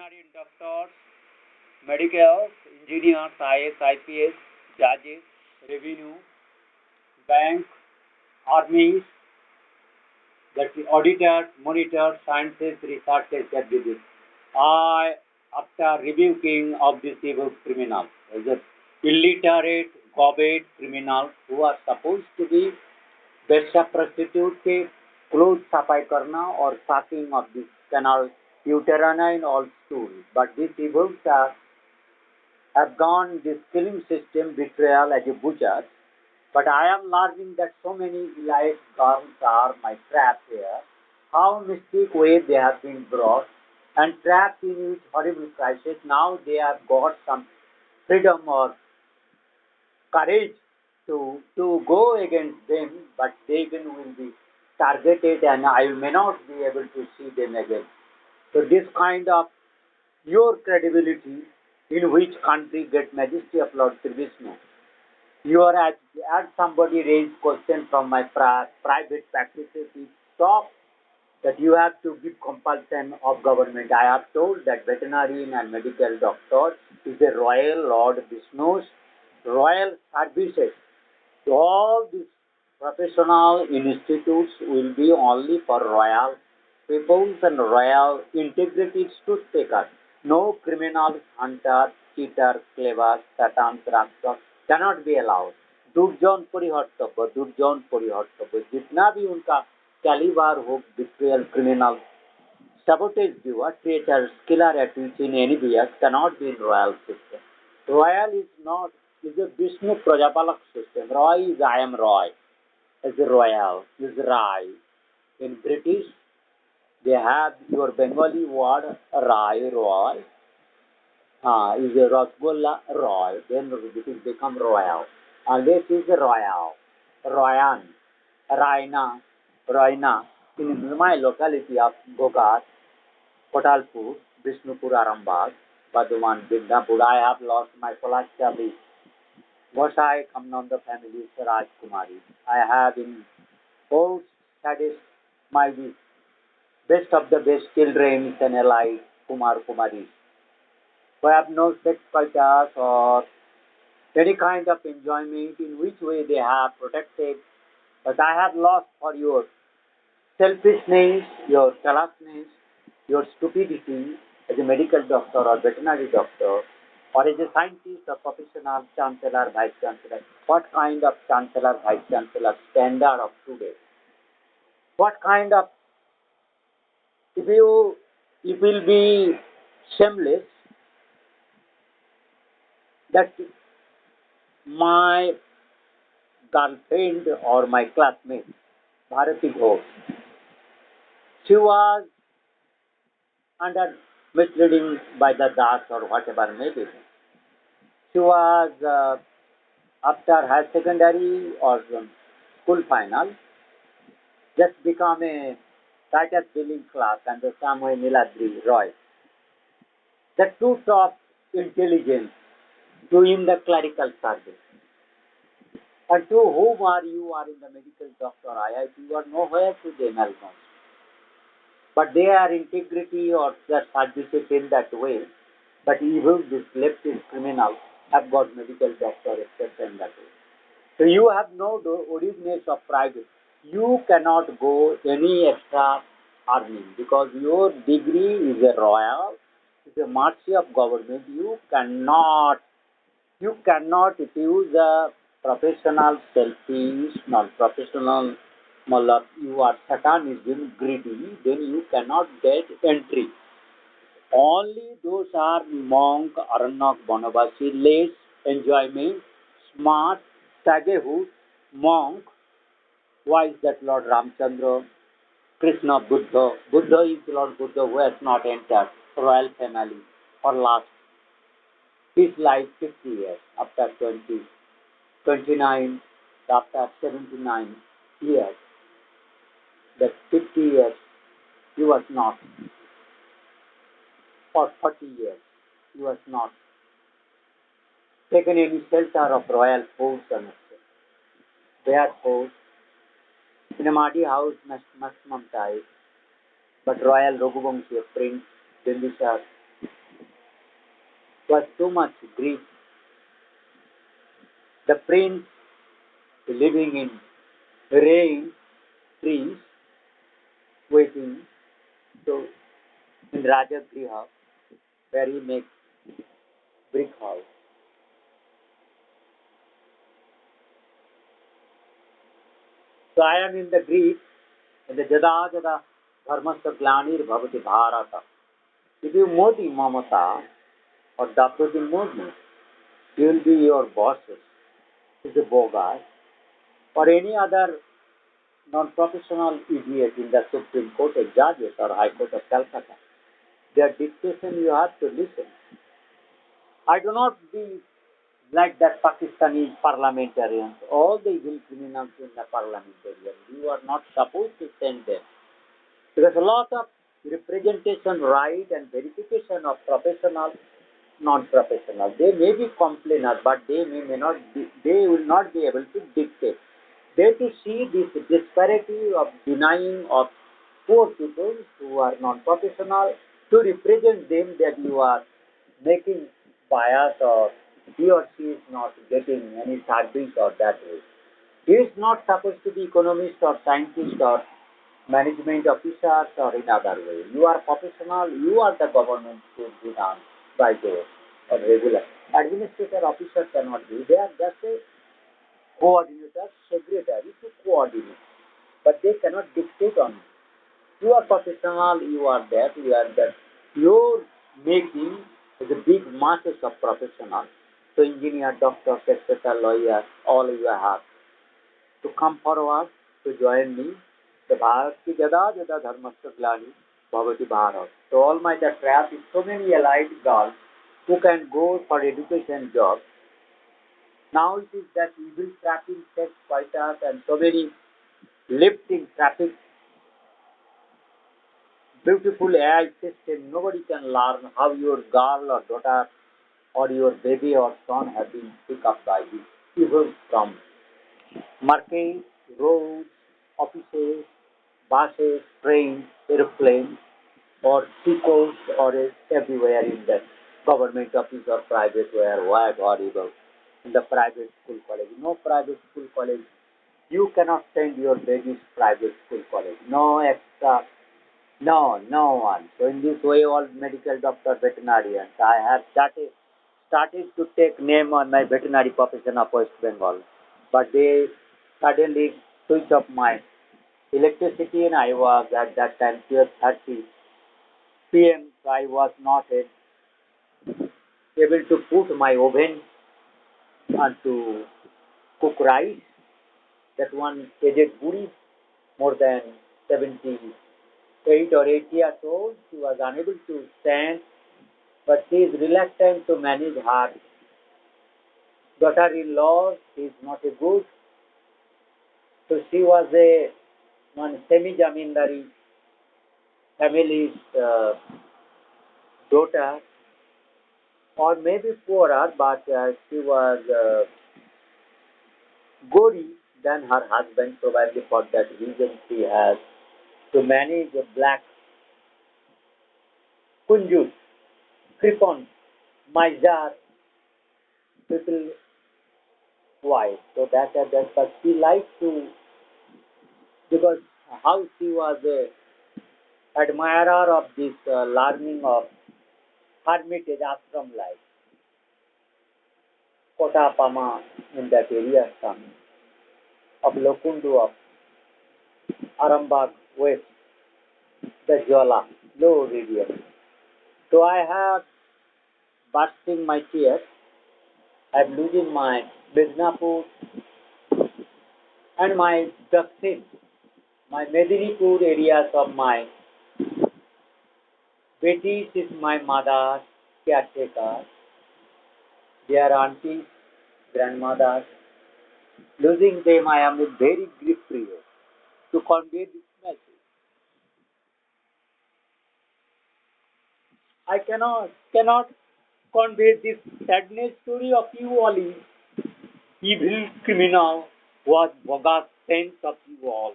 veterinary doctors, medical engineers, IS, IPS, judges, revenue, bank, armies, that the auditors, monitors, scientists, researchers, everything. I, after rebuking of these evil criminals, the illiterate, garbage criminals who are supposed to be वेश्या prostitute के clothes सफाई करना और sucking of this canal uterine all stool. But these evils have gone this killing system betrayal as a butcher. But I am learning that so many elite girls are my trap here. How mystic way they have been brought and trapped in this horrible crisis. Now they have got some freedom or courage to go against them, but they again will be targeted and I may not be able to see them again. So this kind of your credibility in which country get majesty of Lord Shri Vishnu. You are as somebody raised question from my private practices, it stop that you have to give compulsion of government. I have told that veterinarian and medical doctor is a royal Lord Vishnu's royal services. So all these professional institutes will be only for royal peoples and royal integrity truth takers. No criminal, hunter, cheater, clever, satan, rakshas cannot be allowed. दुर्जौन परिहर्तव्य दुर्जौन परिहर्तव्य जितना भी उनका calibre हो betrayal criminal sabotage doer traitors killer attitudes in any BS cannot be in royal system. Royal is not is a Vishnu Prajapalak system. Roy is I am Roy. As a royal is Rai. In British they have your Bengali word Rai Roy. Is a Rasgulla Roy. Then it will become royal. And this is royal. Royan. Raina. Raina. In my locality of Bhogat, Kotalpur, Vishnupur Arambag, Badhuman, Bindapur, I have lost my philosophy. Vasai Kamnanda family, Raj Kumari. I have in both studies my best of the best children and allied Kumar Kumaris. We have no sex cultures or any kind of enjoyment in which way they have protected. But I have lost for your selfishness, your callousness, your stupidity as a medical doctor or veterinary doctor or as a scientist or professional chancellor, vice chancellor. What kind of chancellor, vice chancellor standard of today? What kind of, if you, it will be shameless that my girlfriend or my classmate, Bharati Ghosh, she was under misleading by the das or whatever maybe. She was after higher secondary or school final, just become a writer billing class and the Samuel Niladri Roy. The two top intelligence doing the clerical service. And to whom are you are in the medical doctor IIT, you are nowhere to them almost. But their integrity or their services in that way, but even this leftist criminals have got medical doctor except in that way. So you have no originates of private. You cannot go any extra earning because your degree is a royal, is a mercy of government. You cannot if you use a professional, selfish, non-professional, you are satanism, greedy, then you cannot get entry. Only those are monk, Aranyak, Banavasi, less enjoyment, smart, Sagehu, monk, why is that Lord Ramchandra, Krishna, Buddha? Buddha is Lord Buddha who has not entered royal family for last his life 50 years, after 20, 29, after 79 years, that 50 years he was not, for 40 years he was not taken any shelter of royal force and therefore in a muddy house maximum type, but royal Raghuvamshi prince Bindusar was too much grief. The prince living in rain, trees, waiting to in Rajagriha, where he makes brick house. So I am in the grief, in the jada jada dharmasya glanir bhavati bharata. If you modi mamata or daprati movement, you will be your bosses, is a bogus, or any other non-professional idiot in the Supreme Court of Judges or High Court of Calcutta. Their dictation you have to listen. I do not be like that Pakistani parliamentarians, all the evil criminals in the parliamentarians. You are not supposed to send them. Because a lot of representation right and verification of professional, non-professional. They may be complainers, but may not be, they will not be able to dictate. They to see this disparity of denying of poor people who are non-professional to represent them that you are making bias or he or she is not getting any service or that way. He is not supposed to be economist or scientist or management officers or in other way. You are professional, you are the government should be done by the or regular. Administrator officer cannot be. They are just a coordinator, secretary to coordinate. But they cannot dictate on you. You are professional, you are that, you are that. Your making is a big masses of professionals. So engineer, doctor, etc., lawyer, all you have to come forward to join me. The Bharat ki jada jada dharmasya glani bhavati Bharat. So all my the trap is so many allied girls who can go for education job. Now it is that evil trapping sex fighters and so many lifting traffic beautiful AI system. Nobody can learn how your girl or daughter or your baby or son have been picked up by this evil from markets, roads, offices, buses, trains, aeroplanes, or seacoast, or everywhere in the government office or private where what horrible in the private school college. No private school college. You cannot send your babies private school college. No extra. No one. So in this way, all medical doctor, veterinarians, I have started to take name on my veterinary profession of West Bengal, but they suddenly switch off my electricity and I was at that time 12:30 p.m. So I was not able to put my oven and to cook rice. That one aged Buddhi, more than 78 or 80 years old, she was unable to stand, but she is reluctant to manage her daughter-in-law. She is not a good. So she was a one semi-jamindari family's daughter, or maybe poorer, but she was gory than her husband, probably for that reason she has to manage a black kunjus, kripon, miser, people wife. So that, but she liked to, because how she was a admirer of this learning of hermitage ashram life, Kotapama in that area, some of Lokundu of Arambagh West, the Jala, low region. So I have bursting my tears, I am losing my Midnapur and my Daksin, my Medinipur areas of my Betis is my mother, caretaker, their aunties, grandmothers. Losing them, I am very grief free to convey this message. I cannot convey this sadness story of you all. Evil criminal was bogus sense of you all.